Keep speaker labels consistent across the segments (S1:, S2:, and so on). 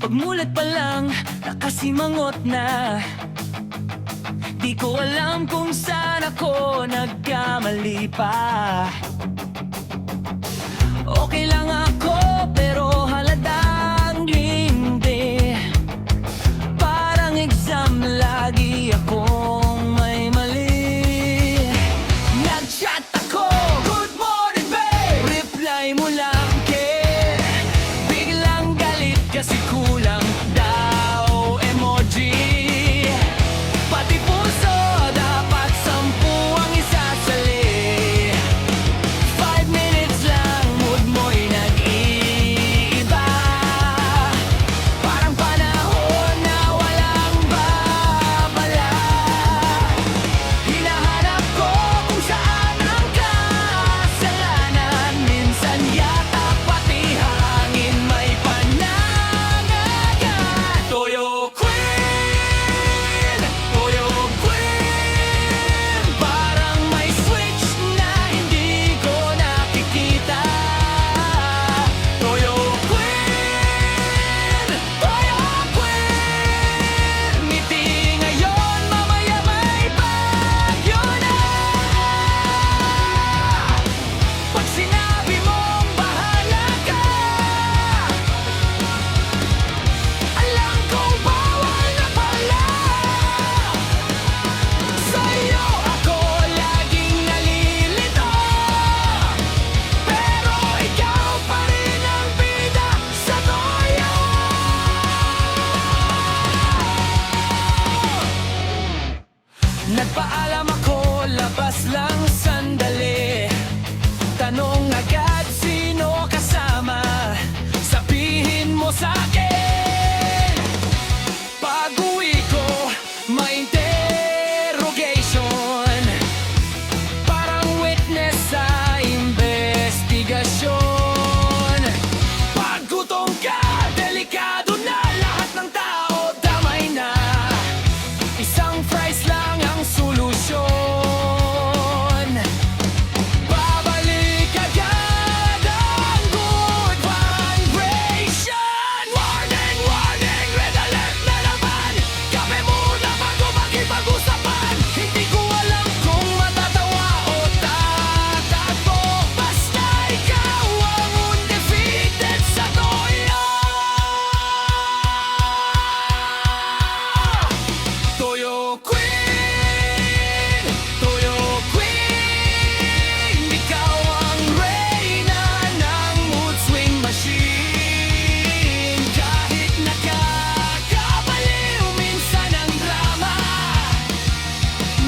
S1: Pagmulat pa lang, nakasimangot na. Di ko alam kung saan ako nagkamali pa. Okay lang ako pero halatang hindi. Parang exam lagi akong may mali. Nag-chat ako, good morning babe. Reply mo lang kid. Biglang galit kasi kulang daw emoji. Pati puso dapat 10 ang isasali. 5 minutes lang mood mo'y nag-iiba. Parang panahon na walang babala. Hinahanap ko kung saan ang kasalanan. Minsan yata pati hangin may pananagan. Toyo Queen, Toyo Queen. Parang may switch na hindi ko nakikita. Toyo Queen, Toyo Queen. Ngiti ngayon, mamaya may bagyo na. Pag sinabi mong bahala ka, alam kong bawal na pala. Sa'yo ako laging nalilito, pero ikaw pa rin ang bida sa toyo. Nagpaalam ako, labas lang sandali. Tanong agad sino kasama, sabihin mo sa'kin. Pag-uwi ko, may interrogation. Parang witness sa investigasyon. Pag gutom ka, delikado na. Lahat ng tao damay na. Isang fries lang ang solusyon. Babalik agad ang good vibration. Warning, warning, red alert na naman. Kape muna bago makipag-usapan. Hindi ko alam kung matatawa o tatakbo. Basta ikaw ang undefeated sa toyo. Toyo Queen, Toyo Queen. Ikaw ang reyna ng mood swing machine. Kahit nakakabaliw minsan ang drama,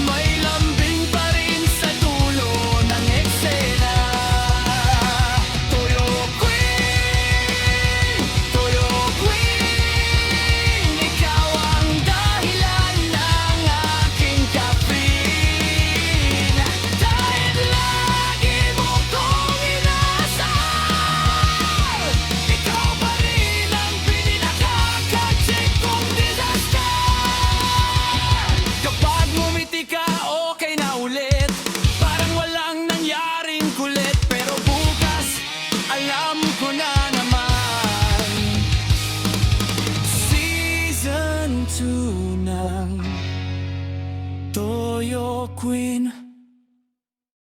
S1: may lambing pa rin sa dulo ng eksena. Toyo Queen, Toyo Queen. Ikaw ang dahilan ng aking caffeine. Dahil lagi mo kong inasal, ikaw pa rin ang pinakaka-check kong disaster. Kapag ngumiti ka, okay na ulit. Parang walang nangyaring kulit. Pero bukas, alam ko na naman. Season 2 ng Toyo Queen.